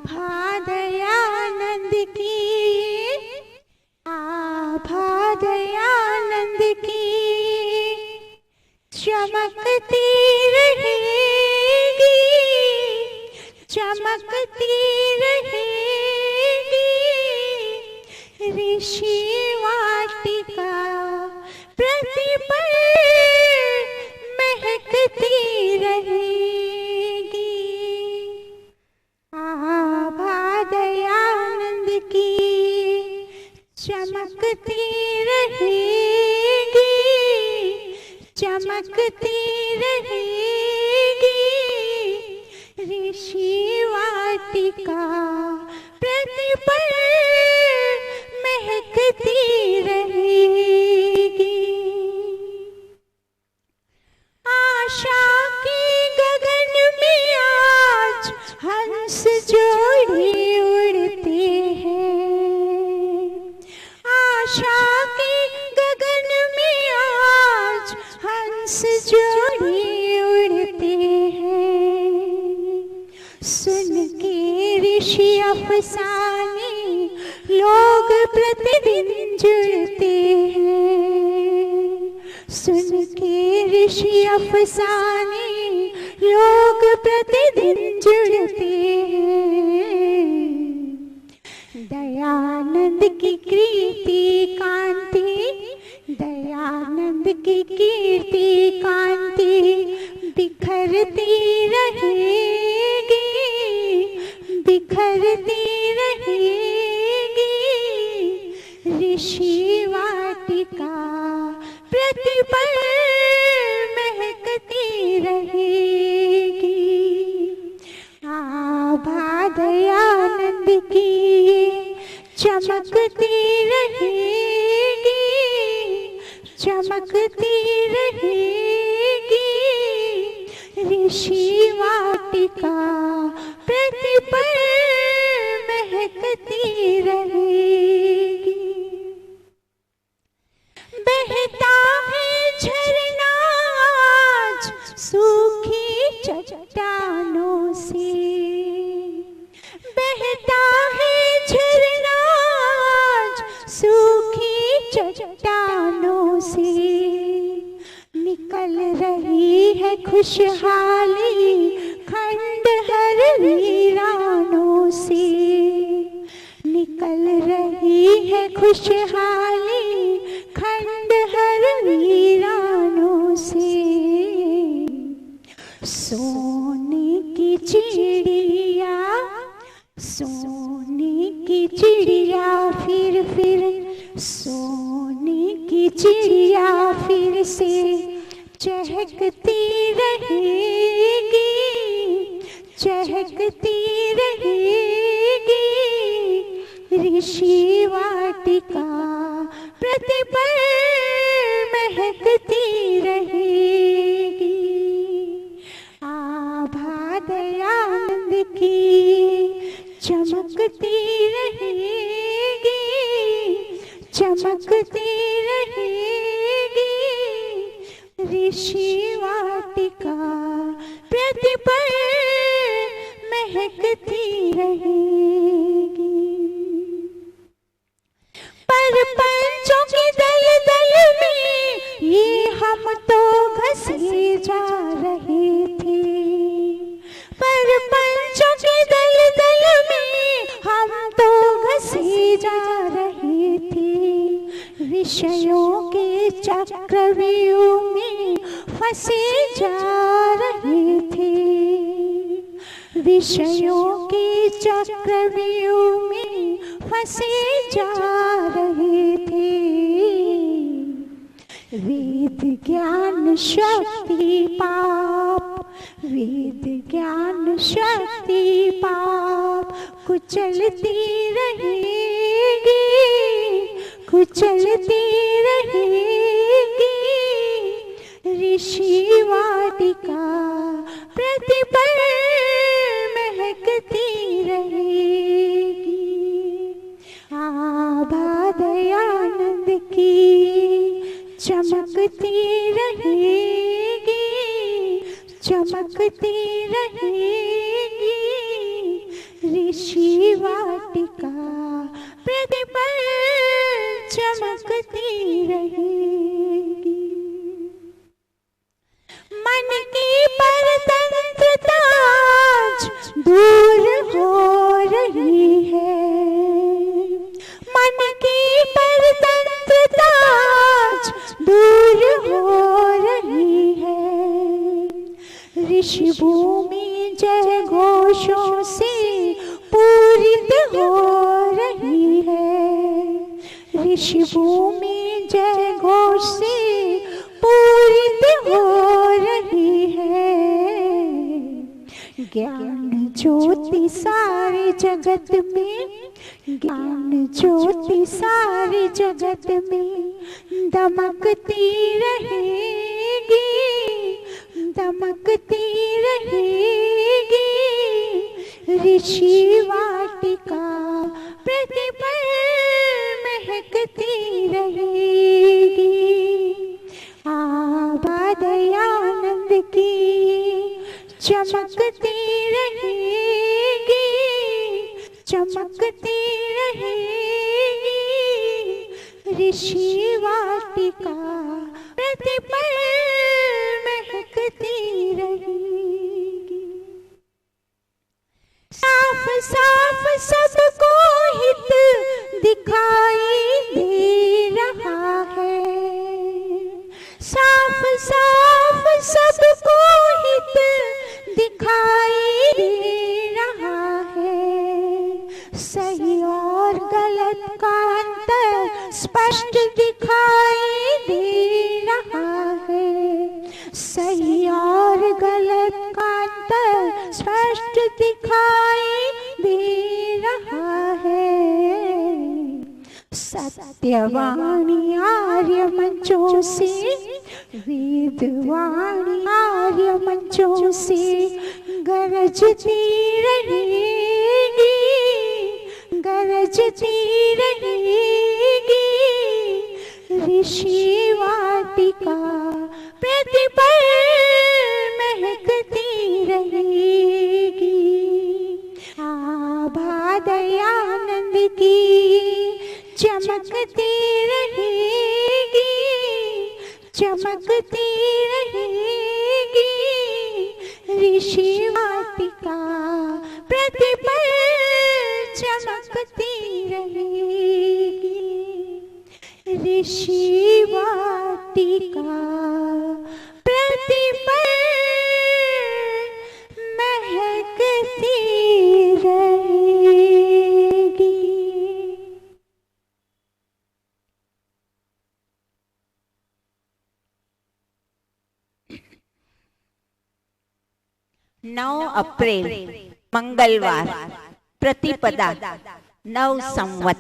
आभा दयानंद की, आभा दयानंद की चमकती रहेगी, चमकती रहेगी। ऋषि वाटिका प्रतिपल महकती रहेगी। आभा दयानंद की चमकती रहेगी, चमकती रहेगी। ऋषि वाटिका प्रतिपल महकती रहेगी। आशा के गगन में आज हंस जोड़े उड़ते हैं, आशा के गगन में आज हंस जोड़े उड़ते हैं। सुन के ऋषि अफसाने लोग प्रतिदिन जुड़ते हैं, सुन के ऋषि अफसाने लोग प्रतिदिन जुड़ते हैं। दयानंद की कीर्ति कांति, दयानंद की कीर्ति कांति बिखरती रहेगी, बिखरती रहेगी। ऋषि वाटिका प्रतिपल महकती रहेगी। आभा दयानंद की चमकती रहेगी, चमकती रहेगी। ऋषि वाटिका प्रतिपल महकती रहेगी। बहता है झरना आज सूखी चट्टानों से, बहता है झरना आज सूखी चट्टानों से। निकल रही है खुशहाली खंडहर वीरानों से, निकल रही है खुशहाली खंडहर वीरानों से। सोने की चिड़िया, सोने की चिड़िया फिर सोने की चिड़िया फिर से चहकती रहेगी, चहकती रहेगी। ऋषि वाटिका प्रतिपल महकती रहेगी। आभा दयानंद की चमकती रहेगी, चमकती रहेगी। ऋषि वाटिका प्रतिपल महकती रहेगी। पर पंचों के दल दल में ये हम तो घसे जा रहे थे, पर पंचों के दल दल में हम तो घसे जा रहे थे। विषयों के चक्रव्यूह में फंसे जा रहे थे, विषयों के चक्रव्यूह में फंसे जा रहे थे। वेद ज्ञान शक्ति पाप, वेद ज्ञान शक्ति पाप कुचलती रहेगी, कुचलती रहेगी। ऋषि वाटिका प्रतिपल महकती रहेगी। आभा दयानंद की चमकती रहेगी, चमकती रहेगी। ऋषि रहेगी। मन की परतंत्रता दूर हो रही है, मन की परतंत्रता दूर हो रही है। ऋषि भूमि जय घोषों से पूरित हो रही है, ऋषि भूमि जय घोष से पूरित हो रही है। ज्ञान ज्योति सारे जगत में, ज्ञान ज्योति सारे जगत में दमकती रहेगी, दमकती रहेगी। ऋषि वाटिका प्रतिपल महकती रहेगी। आभा दयानंद की चमकती रहेगी, चमकती रहेगी। ऋषि वाटिका प्रतिपल महकती रहेगी। साफ साफ सबको हित दिखाई दे रहा है, साफ साफ सबको हित दिखाई दे रहा है। सही और गलत का अंतर स्पष्ट दिखाई दे रहा है, सही और गलत का अंतर स्पष्ट दिखाई दे रहा है। सत्यवाणी आर्य मंचों से, वेदवाणी आर्य मंचों से गरजती रहेगी, गरजती रहेगी। ऋषि वाटिका प्रतिपल महकती रहेगी। आभा दयानंद की चमकती रहेगी, चमकती रहेगी। ऋषि वाटिका प्रतिपल चमकती रहेगी। ऋषि वाटिका प्रतिपल महकती रहेगी। नौ अप्रैल मंगलवार प्रतिपदा, नव संवत,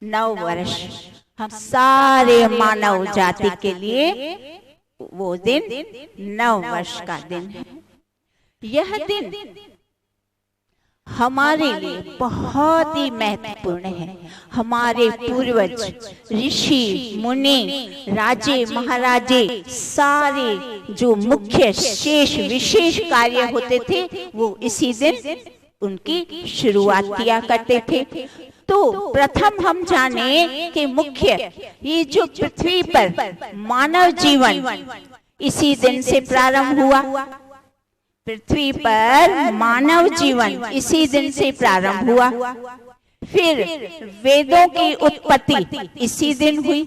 नव वर्ष। हम सारे मानव जाति के लिए वो दिन नव वर्ष का दिन है। यह दिन हमारे लिए बहुत ही महत्वपूर्ण है। हमारे पूर्वज ऋषि मुनि राजे महाराजे सारे जो मुख्य शेष विशेष कार्य होते थे वो इसी दिन उनकी शुरुआत किया करते थे। तो प्रथम हम जाने कि मुख्य ये जो पृथ्वी पर मानव जीवन इसी दिन से प्रारंभ हुआ। पृथ्वी पर मानव जीवन इसी दिन से प्रारंभ हुआ। फिर वेदों की उत्पत्ति इसी दिन हुई।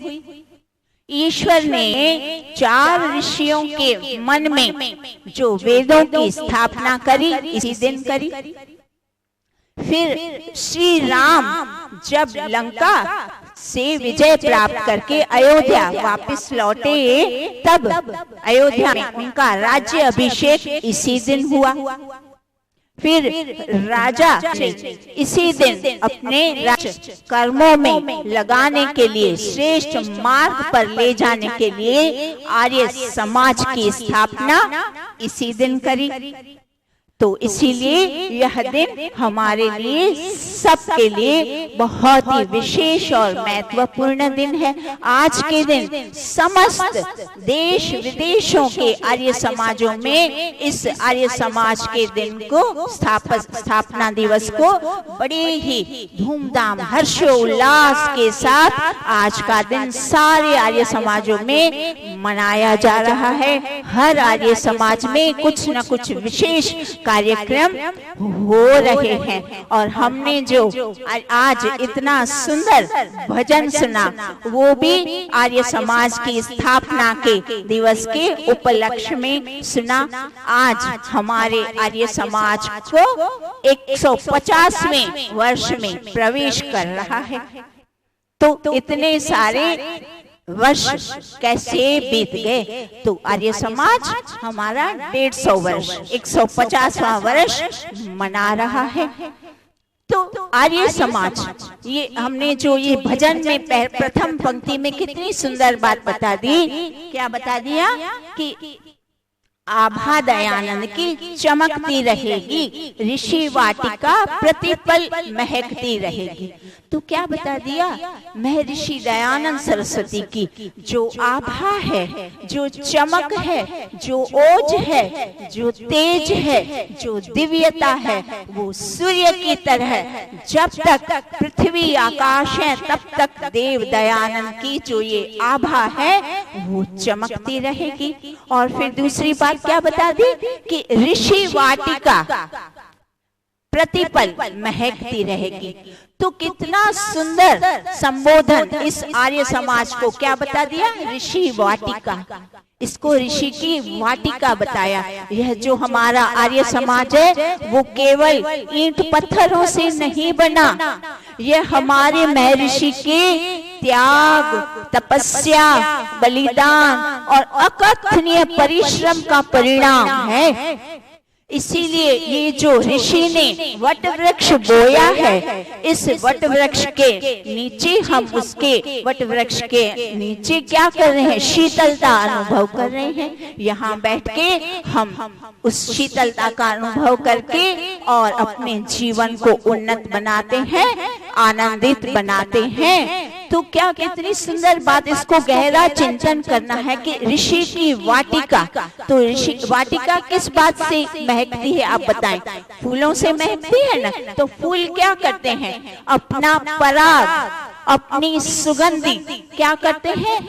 ईश्वर ने 4 ऋषियों के मन में जो वेदों की स्थापना करी इसी दिन करी। फिर श्री राम जब लंका से विजय प्राप्त करके अयोध्या वापस लौटे तब अयोध्या में उनका राज्य अभिषेक इसी दिन हुआ। फिर राजा इसी दिन अपने राज्य कर्मों में लगाने के लिए श्रेष्ठ मार्ग पर ले जाने के लिए आर्य समाज की स्थापना इसी दिन करी। तो इसीलिए यह दिन हमारे लिए, सबके लिए बहुत ही विशेष और महत्वपूर्ण दिन है। आज के दिन समस्त देश विदेशों के आर्य समाजों में इस आर्य समाज के दिन को, स्थापना दिवस को बड़े ही धूमधाम हर्षोल्लास के साथ आज का दिन सारे आर्य समाजों में मनाया जा रहा है। हर आर्य समाज में कुछ न कुछ विशेष कार्यक्रम हो रहे हैं और हमने जो आज इतना सुंदर भजन सुना वो भी आर्य समाज की स्थापना के दिवस के उपलक्ष्य में सुना। आज हमारे आर्य समाज को 150वें वर्ष में प्रवेश कर रहा है। तो इतने सारे वर्ष कैसे बीत गए? तो आर्य समाज हमारा 150 वर्ष, 150वां वर्ष मना रहा है। तो आर्य समाज, ये हमने जो ये भजन में प्रथम पंक्ति में कितनी सुंदर बात बता दी। क्या बता दिया कि आभा दयानंद की चमकती रहेगी, ऋषि वाटिका प्रतिपल महकती रहेगी। तो क्या बता दिया, महर्षि दयानंद सरस्वती की जो आभा है, जो चमक है, जो ओज है, जो तेज है, जो दिव्यता है, वो सूर्य की तरह जब तक पृथ्वी आकाश है तब तक देव दयानंद की जो ये आभा है वो चमकती रहेगी। और फिर दूसरी बात क्या बता दी कि ऋषि वाटिका प्रतिपल महकती रहेगी। तो कितना सुंदर संबोधन इस आर्य समाज को क्या बता दिया, ऋषि वाटिका। इसको ऋषि की वाटिका बताया। यह जो हमारा आर्य समाज है वो केवल ईंट पत्थरों से नहीं बना, यह हमारे महर्षि के त्याग, तपस्या, बलिदान और अकथनीय परिश्रम का परिणाम है। इसीलिए ये जो ऋषि ने वट वृक्ष बोया है, इस वट वृक्ष के नीचे हम उसके वट वृक्ष के नीचे क्या कर रहे हैं, शीतलता अनुभव कर रहे हैं। यहाँ बैठ के हम उस शीतलता का अनुभव करके और अपने जीवन को उन्नत बनाते हैं, आनंदित बनाते हैं। तो क्या कितनी सुंदर बात, इसको गहरा चिंतन करना है कि ऋषि की वाटिका। तो ऋषि वाटिका किस बात से महकती है आप बताएं? फूलों से महकती है ना। तो फूल क्या करते हैं, अपना पराग, अपनी सुगंधि क्या करते हैं,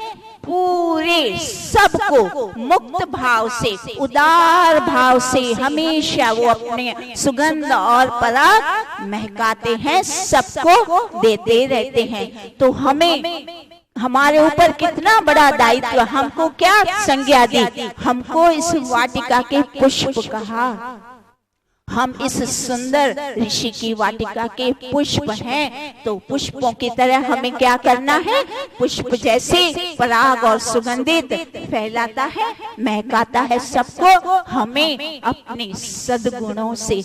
पूरे सबको मुक्त भाव से, उदार भाव से हमेशा वो अपने सुगंध और पराग महकाते हैं, सबको देते रहते हैं। तो हमें, हमारे ऊपर कितना बड़ा दायित्व, हमको क्या संज्ञा दी, हमको इस वाटिका के पुष्प कहा। हम इस सुंदर ऋषि की वाटिका के पुष्प हैं। तो पुष्पों की तरह हमें क्या करना है, पुष्प जैसे पराग और सुगंधित फैलाता है, महकाता है सबको, हमें अपने सद्गुणों से,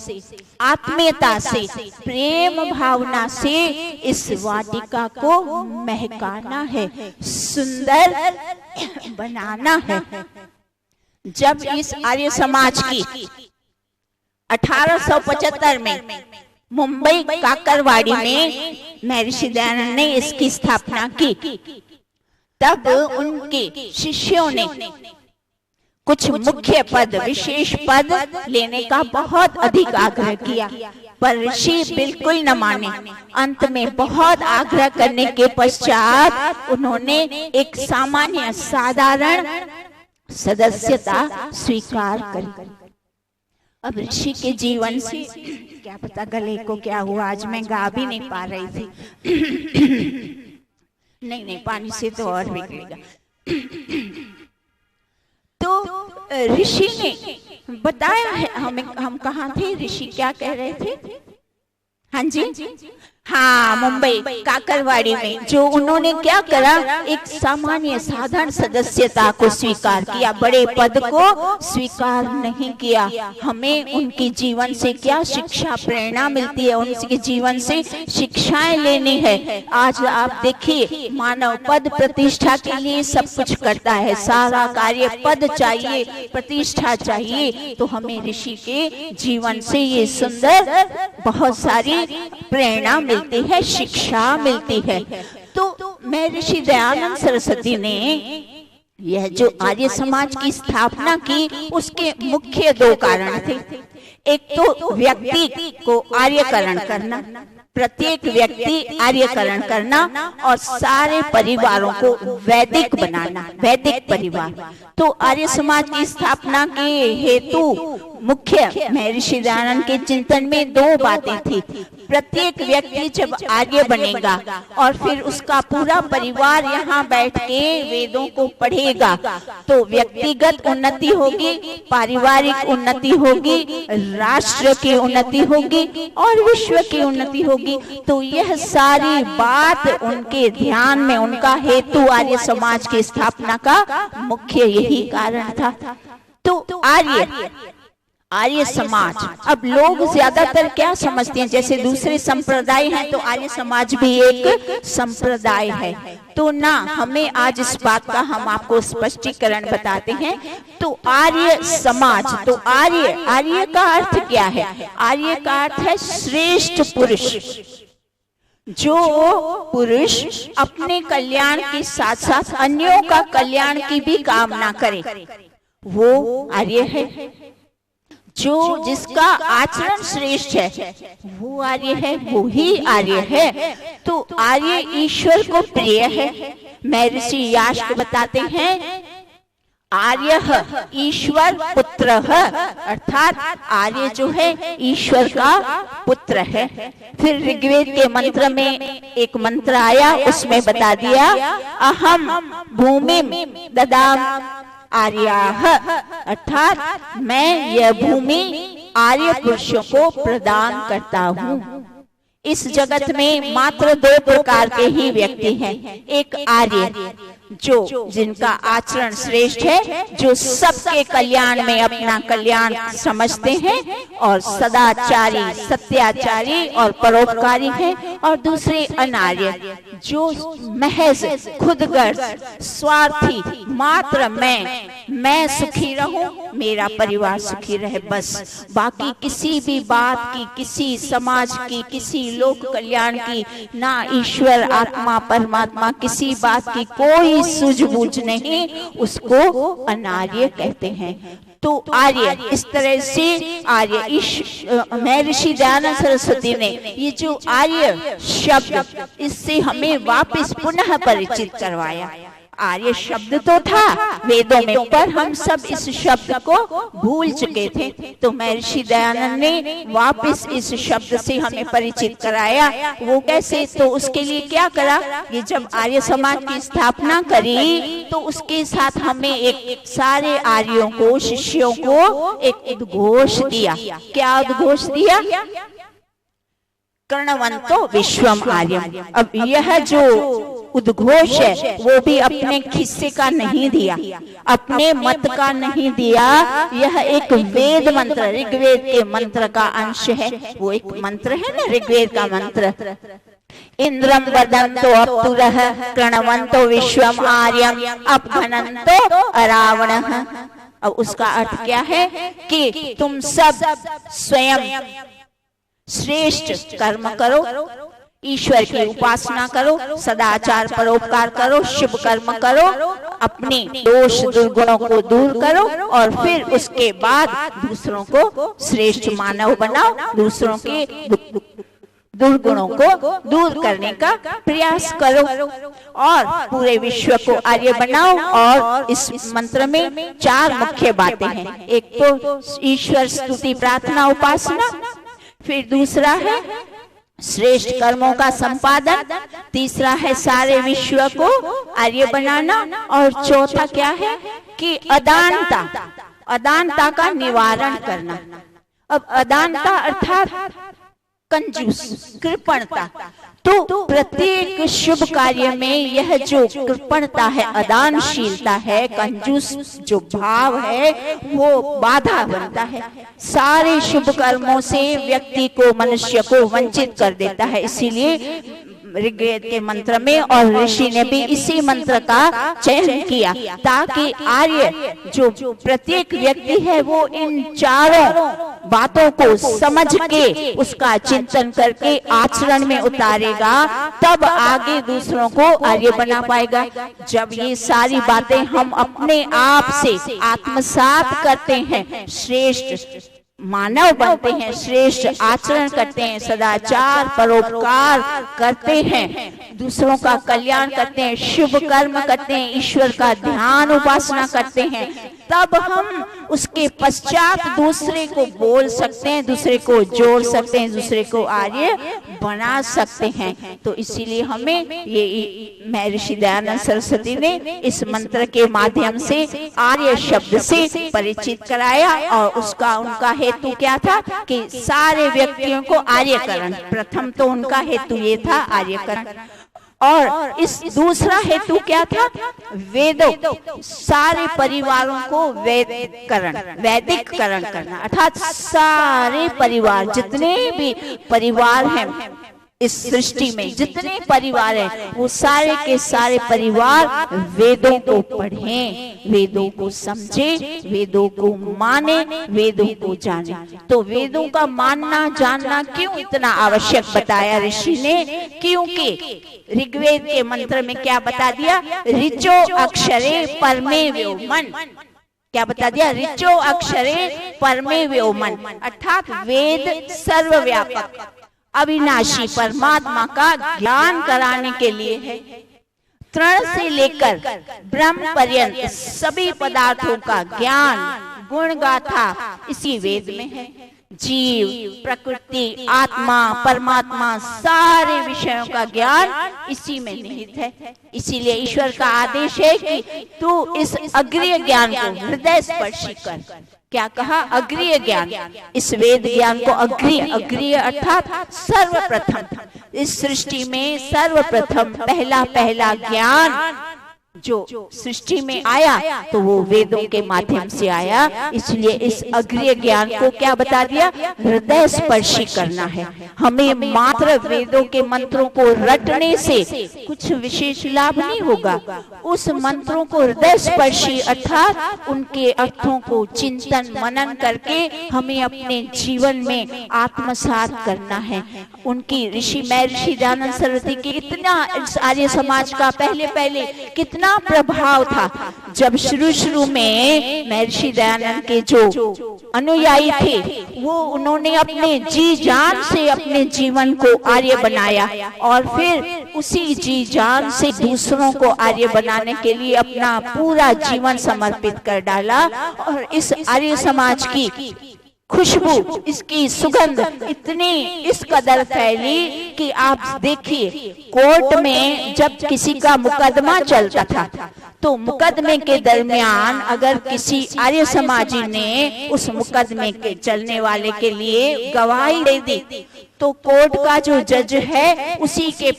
आत्मीयता से, प्रेम भावना से इस वाटिका को महकाना है, सुंदर बनाना है। जब इस आर्य समाज की 1875 में मुंबई काकरवाड़ी में महर्षि दयानंद ने इसकी स्थापना की, तब उनके शिष्यों ने कुछ मुख्य पद, विशेष पद लेने का बहुत अधिक आग्रह किया, पर ऋषि बिल्कुल न माने। अंत में बहुत आग्रह करने के पश्चात उन्होंने एक सामान्य साधारण सदस्यता स्वीकार करी। अब ऋषि के जीवन से क्या पता गले को क्या हुआ, आज मैं गा भी नहीं पा रही थी। नहीं, पानी से तो और बिगड़ेगा। तो ऋषि ने बताया है हमें, हम कहाँ थे, ऋषि क्या कह रहे थे, हाँ जी, हाँ, मुंबई काकरवाड़ी में जो उन्होंने क्या करा, एक सामान्य साधारण सदस्यता को स्वीकार किया, बड़े पद को स्वीकार नहीं किया। हमें उनके जीवन से क्या शिक्षा प्रेरणा मिलती है, उनके जीवन से शिक्षाएं लेनी है। आज आप देखिए, मानव पद प्रतिष्ठा के लिए सब कुछ करता है, सारा कार्य पद चाहिए, प्रतिष्ठा चाहिए। तो हमें ऋषि के जीवन से ये सुंदर बहुत सारी प्रेरणा मिलती है, शिक्षा मिलती है। तो मैं ऋषि दयानंद सरस्वती ने यह जो आर्य समाज की स्थापना की, उसके मुख्य दो कारण थे। एक तो व्यक्ति को आर्यकरण करना, प्रत्येक व्यक्ति आर्यकरण करना, और सारे परिवारों को वैदिक बनाना, वैदिक परिवार। तो आर्य समाज की स्थापना के हेतु मुख्य महर्षि दयानंद के चिंतन में दो बातें थी। प्रत्येक व्यक्ति जब आर्य बनेगा और फिर उसका पूरा परिवार यहाँ बैठ के वेदों को पढ़ेगा, तो व्यक्तिगत उन्नति होगी, पारिवारिक उन्नति होगी, राष्ट्र की उन्नति होगी और विश्व की उन्नति होगी। तो यह सारी बात उनके ध्यान में, उनका हेतु आर्य समाज की स्थापना का मुख्य यही कारण था। तो आर्य समाज, अब लोग ज्यादातर क्या समझते हैं, जैसे दूसरे संप्रदाय हैं तो आर्य समाज भी एक संप्रदाय है। तो ना, हमें आज इस बात का हम आपको स्पष्टीकरण बताते हैं। तो आर्य समाज, तो आर्य का अर्थ क्या है? आर्य का अर्थ है श्रेष्ठ पुरुष। जो पुरुष अपने कल्याण के साथ साथ अन्यों का कल्याण की भी कामना करे, वो आर्य है। जो जिसका आचरण श्रेष्ठ है वो आर्य है, वो ही आर्य है। तो आर्य ईश्वर को प्रिय है। महर्षि यास्क बताते हैं, आर्य ईश्वर पुत्र, अर्थात आर्य जो है ईश्वर का पुत्र है। फिर ऋग्वेद के मंत्र में एक मंत्र आया, उसमें बता दिया, अहम भूमि ददाम आर्याः, अर्थात मैं यह भूमि आर्य पुरुषों को प्रदान करता हूँ। इस जगत में मात्र दो प्रकार के ही व्यक्ति हैं। एक आर्य, जो जिनका आचरण श्रेष्ठ है, जो सबके कल्याण में अपना कल्याण समझते हैं और सदाचारी, सत्याचारी और परोपकारी हैं। और दूसरे अनार्य, जो महज खुदगर्ज, स्वार्थी, मात्र मैं सुखी रहूं, मेरा परिवार सुखी रहे, बस बाकी किसी भी बात की, किसी समाज की, किसी लोक कल्याण की, ना ईश्वर, आत्मा, परमात्मा, किसी बात की कोई सूझबूझ नहीं, उसको अनार्य कहते हैं। तो आर्य, इस तरह से आर्य, महर्षि दयानंद सरस्वती ने ये जो आर्य शब्द, इससे हमें वापस पुनः परिचित करवाया। आर्य शब्द तो था वेदों में, पर हम सब इस शब्द को भूल चुके थे। तो महर्षि दयानंद ने वापस इस शब्द से हमें परिचित कराया। वो कैसे? तो उसके लिए क्या करा, ये जब आर्य समाज की स्थापना करी तो उसके साथ हमें एक सारे आर्यों को, शिष्यों को एक उद्घोष दिया। क्या उद्घोष दिया? कर्णवंतो विश्वम आर्यम। अब यह जो उद्घोष है वो भी अपने खिस्से का नहीं दिया, अपने मत का नहीं दिया। यह एक वेद मंत्र, ऋग्वेद के मंत्र का अंश है। वो एक मंत्र है ना, ऋग्वेद का मंत्र, इंद्रम वदन्तो अप्तुरः कर्णवन्तो विश्वम आर्यम अपघनन्तो अरावणः। अब उसका अर्थ क्या है कि तुम सब स्वयं श्रेष्ठ कर्म करो, ईश्वर की उपासना करो, सदाचार परोपकार करो, शुभ कर्म करो, अपने दोष दुर्गुणों को दूर करो और फिर उसके बाद दूसरों को श्रेष्ठ मानव बनाओ, दूसरों के दुर्गुणों को दूर करने का प्रयास करो और पूरे विश्व को आर्य बनाओ। और इस मंत्र में चार मुख्य बातें हैं। एक तो ईश्वर स्तुति, प्रार्थना, उपासना, फिर दूसरा है श्रेष्ठ कर्मों का संपादन, तीसरा है सारे विश्व को आर्य बनाना, और चौथा क्या है कि अदानता का निवारण करना। अब अदानता अर्थात कंजूस, कृपणता। तो प्रत्येक शुभ कार्य में यह जो कृपणता है, अदानशीलता है, कंजूस जो भाव है, वो बाधा बनता है। सारे शुभ कर्मों से व्यक्ति को, मनुष्य को वंचित कर देता है। इसीलिए ऋग्वेद के मंत्र में और ऋषि ने भी इसी मंत्र का चयन किया, ताकि आर्य जो प्रत्येक व्यक्ति है वो इन चारों बातों को समझ के उसका चिंतन करके आचरण में उतारेगा, तब आगे दूसरों को आर्य बना पाएगा। जब ये सारी बातें हम अपने आप से आत्मसात करते हैं, श्रेष्ठ मानव बनते हैं, श्रेष्ठ आचरण करते हैं, सदाचार परोपकार करते हैं, दूसरों का कल्याण करते हैं, शुभ कर्म करते हैं, ईश्वर का ध्यान उपासना करते हैं, तब हम उसके पश्चात दूसरे को बोल सकते हैं, दूसरे को जोड़ सकते हैं, दूसरे को आर्य बना सकते हैं। तो इसीलिए हमें ये महर्षि दयानंद सरस्वती ने इस मंत्र के माध्यम से आर्य शब्द से परिचित कराया। और उसका उनका हेतु क्या था कि सारे व्यक्तियों को आर्यकरण, प्रथम तो उनका हेतु ये था आर्यकरण, और इस दूसरा हेतु क्या था, वेदों, सारे परिवारों को वैदिककरण करना, अर्थात सारे परिवार, जितने भी परिवार हैं इस सृष्टि में, जितने परिवार हैं, वो सारे के सारे परिवार वेदों को पढ़ें, वेदों को समझे, वेदों को माने, वेदों को जाने। तो वेदों का मानना जानना क्यों इतना आवश्यक बताया ऋषि ने, क्योंकि ऋग्वेद के मंत्र में क्या बता दिया, ऋचो अक्षरे परमे व्योमन, क्या बता दिया, ऋचो अक्षरे परमे व्योमन, अर्थात वेद सर्वव्यापक अविनाशी परमात्मा का ज्ञान कराने के लिए है। तृण से लेकर ब्रह्म पर्यंत सभी पदार्थों का ज्ञान, गुण गाथा इसी वेद में है। जीव, प्रकृति, आत्मा, परमात्मा, सारे विषयों का ज्ञान इसी में निहित है। इसीलिए ईश्वर का आदेश है कि तू इस अग्रीय ज्ञान को हृदय स्पर्शी कर। क्या कहा, अग्रीय ज्ञान, इस वेद ज्ञान को अग्रीय अर्थात सर्वप्रथम, इस सृष्टि में सर्वप्रथम पहला ज्ञान जो सृष्टि में आया तो वो वेदों के माध्यम से आया। इसलिए इस अग्रीय ज्ञान को क्या बता दिया, हृदय स्पर्शी करना है। हमें मात्र वेदों के मंत्रों को रटने से कुछ विशेष लाभ नहीं होगा, उस मंत्रों को हृदय स्पर्शी अर्थात उनके अर्थों को चिंतन मनन करके हमें अपने जीवन में आत्मसात करना है। उनकी ऋषि महर्षि दयानंद सरस्वती की इतना आर्य समाज का पहले कितना प्रभाव था। जब शुरू में महर्षि दयानंद के जो अनुयायी थे, वो उन्होंने अपने जी जान से अपने जीवन को आर्य बनाया, और फिर उसी जी जान से दूसरों को आर्य बनाने के लिए अपना पूरा जीवन समर्पित कर डाला। और इस आर्य समाज की खुशबू, इसकी सुगंध इतनी इस कदर फैली कि आप देखिए, कोर्ट में जब किसी का मुकदमा चलता था तो मुकदमे के दरमियान अगर किसी आर्य समाजी ने उस मुकदमे के चलने वाले के लिए गवाही दे दी तो कोर्ट का जो जज है उसी के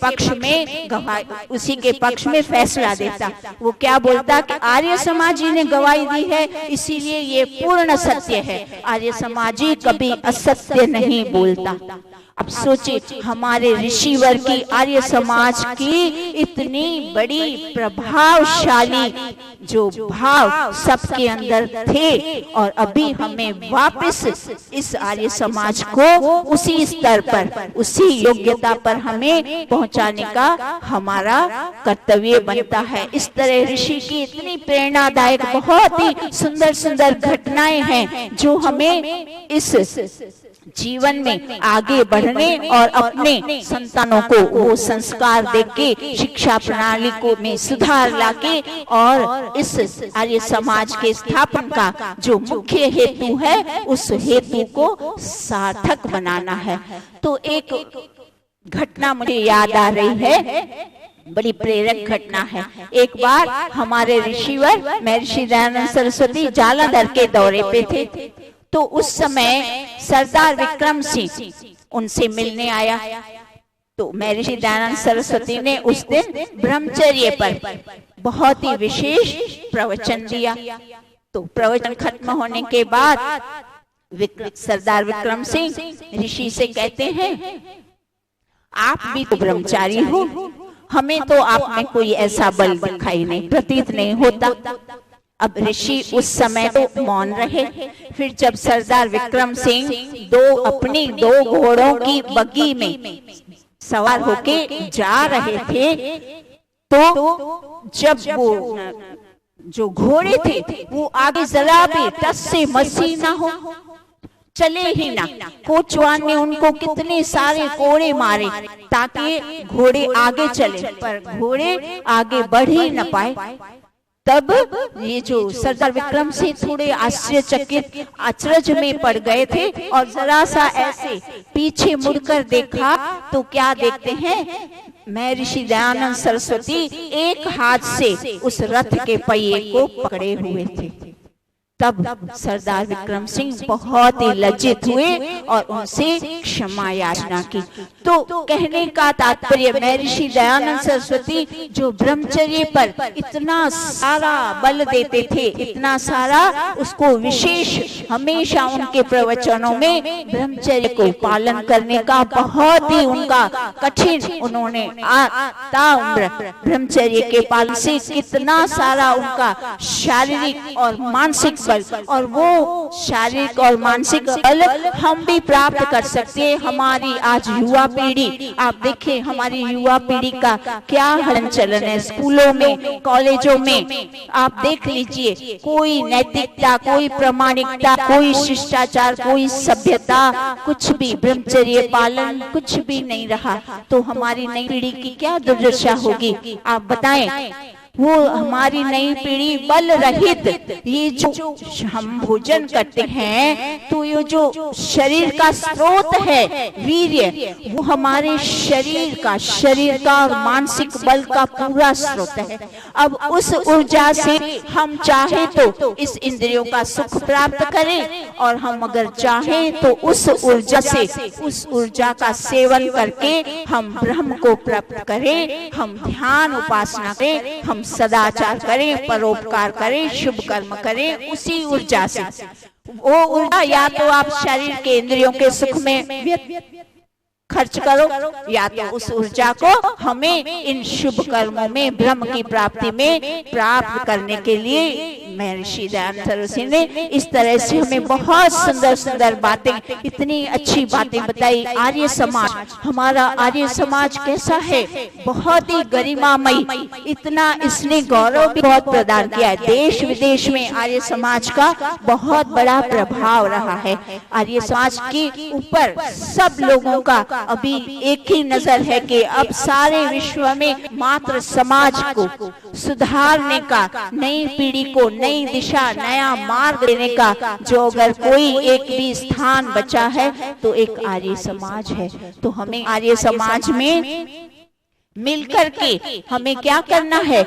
पक्ष में फैसला देता। वो क्या बोलता कि आर्य समाजी ने गवाही दी है, इसीलिए ये पूर्ण सत्य है। आर्य समाजी कभी असत्य नहीं बोलता। अब सोचिए, हमारे ऋषिवर की आर्य समाज की इतनी बड़ी प्रभावशाली जो भाव सबके अंदर थे, और अभी हमें वापस इस आर्य समाज को उसी स्तर पर, उसी योग्यता पर हमें पहुंचाने का हमारा कर्तव्य बनता है। इस तरह ऋषि की इतनी प्रेरणादायक बहुत ही सुंदर सुंदर घटनाएं हैं जो हमें इस जीवन में आगे बढ़ने और अपने संतानों को वो संस्कार देके शिक्षा प्रणाली को में सुधार लाके और इस आर्य समाज के स्थापन का जो मुख्य हेतु है उस हेतु को सार्थक बनाना है। तो एक घटना मुझे याद आ रही है, बड़ी प्रेरक घटना है। एक बार हमारे ऋषिवर महर्षि दयानंद सरस्वती जालंधर के दौरे पे थे, तो उस समय सरदार विक्रम सिंह उनसे मिलने आया। तो महर्षि दयानंद सरस्वती ने उस दिन ब्रह्मचर्य पर बहुत ही विशेष प्रवचन दिया। तो प्रवचन खत्म होने के बाद सरदार विक्रम सिंह ऋषि से कहते हैं, आप भी तो ब्रह्मचारी हो, हमें तो आप में कोई ऐसा बल दिखाई नहीं, प्रतीत नहीं होता। अब ऋषि उस समय तो मौन रहे। फिर जब सरदार विक्रम सिंह अपनी दो घोड़ों की बग्गी में सवार होके जा रहे थे, तो जब वो जो घोड़े थे वो आगे जरा भी टस से मसी ना हो, चले ही ना। कोचवान ने उनको कितने सारे कोड़े मारे ताकि घोड़े आगे चले, पर घोड़े आगे बढ़ ही न पाए। तब ये जो सरदार विक्रम सिंह थोड़े आश्चर्यचकित अचरज में पड़ गए थे और जरा सा ऐसे पीछे मुड़कर देखा तो क्या देखते हैं, महर्षि दयानंद सरस्वती एक हाथ से उस रथ के पहिए को पकड़े हुए थे। तब सरदार विक्रम सिंह बहुत ही लज्जित हुए और उनसे क्षमा याचना की। तो कहने का तात्पर्य, महर्षि दयानंद सरस्वती जो ब्रह्मचर्य पर इतना सारा बल देते थे, इतना सारा उसको विशेष, हमेशा उनके प्रवचनों में ब्रह्मचर्य को पालन करने का बहुत ही उनका कठिन, उन्होंने ताउम्र ब्रह्मचर्य के पालन से कितना सारा उनका शारीरिक और मानसिक बल, और वो शारीरिक और मानसिक बल हम भी प्राप्त कर सकते हैं। हमारी आज युवा पीढ़ी, आप देखें हमारी युवा पीढ़ी का क्या हलन चलन है, स्कूलों में, कॉलेजों में आप देख लीजिए, कोई नैतिकता, कोई प्रामाणिकता, कोई शिष्टाचार, कोई सभ्यता, कुछ भी ब्रह्मचर्य पालन कुछ भी नहीं रहा। तो हमारी नई पीढ़ी की क्या दुर्दशा होगी, आप बताएं। वो हमारी नई पीढ़ी बल रहित, ये जो हम भोजन करते हैं, तो ये जो शरीर का स्रोत है वीर्य, वो हमारे शरीर का और मानसिक बल का पूरा स्रोत है। अब उस ऊर्जा से हम चाहे तो इस इंद्रियों का सुख प्राप्त करें, और हम अगर चाहे तो उस ऊर्जा से, उस ऊर्जा का सेवन करके हम ब्रह्म को प्राप्त करें, हम ध्यान उपासना करें, हम सदाचार करें, परोपकार करें, शुभ कर्म करें उसी ऊर्जा से। वो ऊर्जा या तो आप शरीर के इंद्रियों के सुख में खर्च करो, या तो उस ऊर्जा को हमें इन शुभ कर्मों में, ब्रह्म की प्राप्ति में प्राप्त करने के लिए महर्षि दयानंद सरस्वती ने इस तरह से हमें बहुत सुंदर सुंदर बातें, इतनी अच्छी बातें बताई। आर्य समाज, हमारा आर्य समाज कैसा है, बहुत ही गरिमामयी, इतना इसने गौरव भी बहुत प्रदान किया है। देश विदेश में आर्य समाज का बहुत बड़ा प्रभाव रहा है। आर्य समाज के ऊपर सब लोगों का अभी एक ही नजर है कि अब सारे विश्व में मात्र समाज को सुधारने का, नई पीढ़ी को नई दिशा, नया मार्ग देने का जो अगर कोई एक भी स्थान बचा है तो एक आर्य समाज है। तो हमें आर्य समाज में मिलकर के हमें क्या करना है,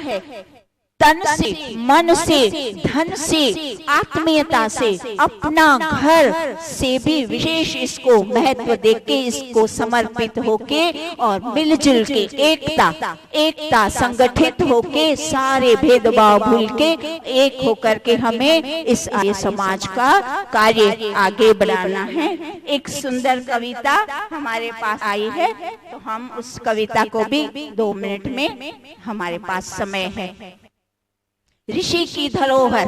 तन से, मन से, धन से, आत्मीयता से, अपना घर से भी विशेष इसको महत्व देके, इसको समर्पित होके और मिलजुल के एकता संगठित होके, सारे भेदभाव भूल के एक होकर के हमें इस आर्य समाज का कार्य आगे बढ़ाना है। एक सुंदर कविता हमारे पास आई है, तो हम उस कविता को भी 2 मिनट में, हमारे पास समय है। ऋषि की धरोहर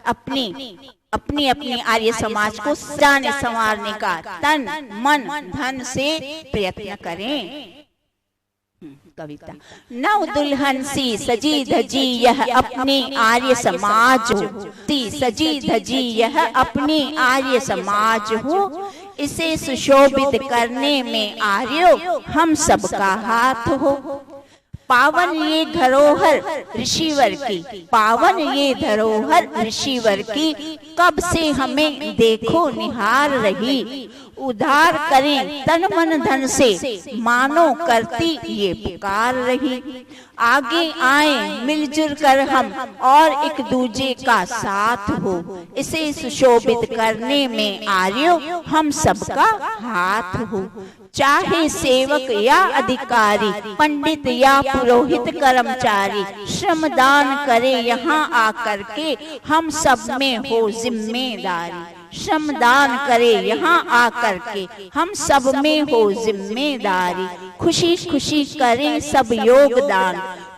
अपनी आर्य समाज को सजाने संवारने का तन मन धन से प्रयत्न करें। कविता। नव दुल्हन सी सजी धजी यह अपनी आर्य समाज हो, सजी धजी यह अपनी आर्य समाज हो, इसे सुशोभित करने में आर्यो हम सबका हाथ हो। पावन ये धरोहर ऋषिवर की, पावन ये धरोहर ऋषिवर की, कब से हमें देखो निहार रही, उद्धार करें तन मन धन से, मानो करती ये पुकार रही। आगे आए मिलजुल कर हम और एक दूजे का साथ हो, इसे सुशोभित करने में आर्यो हम सबका हाथ हो। चाहे सेवक या अधिकारी, पंडित या पुरोहित कर्मचारी, श्रमदान करे यहाँ आकर के हम सब में हो जिम्मेदारी। श्रमदान करे यहाँ आकर के हम सब में हो जिम्मेदारी। खुशी खुशी करें सब योगदान,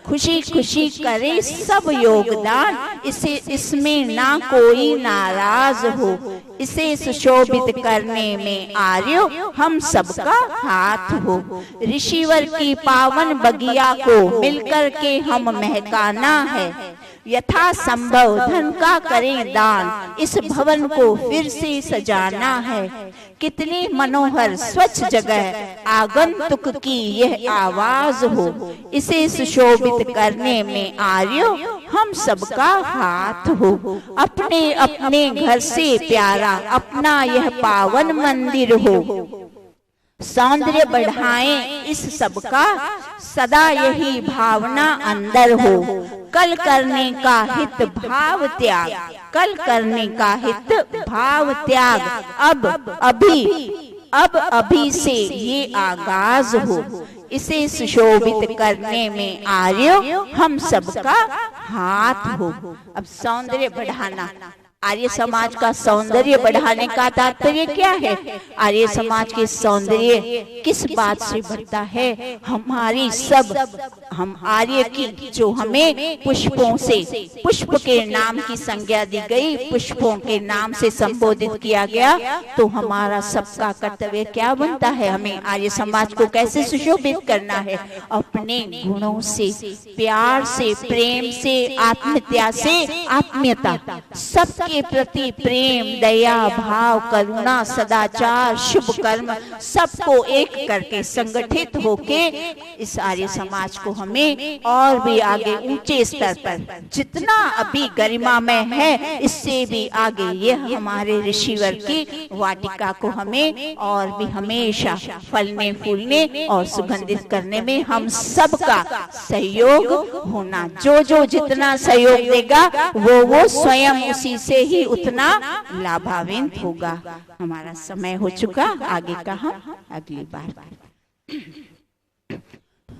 खुशी खुशी करे सब योगदान, इसे इसमें ना कोई नाराज हो, इसे सुशोभित करने में आर्यो हम सबका हाथ हो। ऋषिवर की पावन बगिया को मिलकर के हम महकाना है, यथा संभव धन का करें दान, इस भवन को फिर से सजाना है। कितनी मनोहर स्वच्छ जगह आगंतुक की यह आवाज हो, इसे सुशोभित करने में आर्यो हम सबका हाथ हो। अपने अपने घर से प्यारा अपना यह पावन मंदिर हो, सौंदर्य बढ़ाएं इस सबका सदा यही भावना अंदर हो। कल करने का हित भाव त्याग, कल करने का हित भाव त्याग, अब अभी से ये आगाज हो, इसे सुशोभित करने में आर्यो हम सबका हाथ हो। अब सौंदर्य बढ़ाना, आर्य समाज का सौंदर्य बढ़ाने का तात्पर्य क्या है? आर्य समाज के सौंदर्य किस बात से बढ़ता है? हमारी सब, हम आर्य की जो हमें पुष्पों से, पुष्प के नाम की संज्ञा दी गई, पुष्पों के नाम से संबोधित किया गया, तो हमारा सबका कर्तव्य क्या बनता है? हमें आर्य समाज को कैसे सुशोभित करना है? अपने गुणों से, प्यार से, प्रेम से, आत्मीयता से, आत्मीयता, सबके प्रति प्रेम, दया भाव, करुणा, सदाचार, शुभ कर्म, सबको एक करके संगठित होके इस आर्य समाज को हमें और भी आगे ऊंचे स्तर पर, जितना अभी गरिमा में है, इससे भी आगे यह हमारे ऋषिवर की वाटिका को हमें और भी हमेशा फलने फूलने और सुगंधित करने में हम सबका सहयोग होना। जो जो जितना सहयोग देगा वो स्वयं उसी से ही उतना लाभान्वित होगा। हमारा समय हो चुका, आगे का हम अगली बार।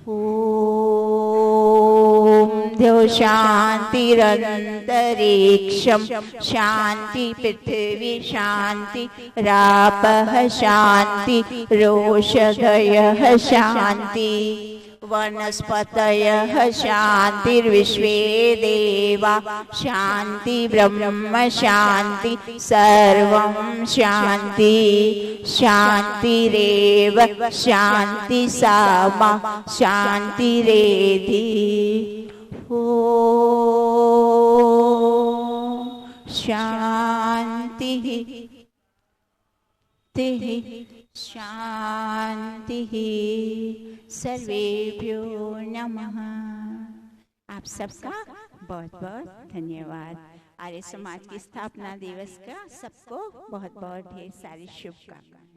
ओम द्यौ शांतिरन्तरिक्षं शांति, पृथ्वी शांति, रापः शांति, रोषधयः शांति, वनस्पतयः शान्तिर्विश्वे देवा शान्ति, ब्रह्म शान्ति, सर्वं शान्ति। शान्तिरेव शान्ति सामा शान्तिरेधि। ओम शान्तिः शांति। सर्वेभ्यो नमः। आप सबका बहुत बहुत धन्यवाद। आर्य समाज की स्थापना दिवस का सबको बहुत बहुत ढेर सारी शुभकामनाएं।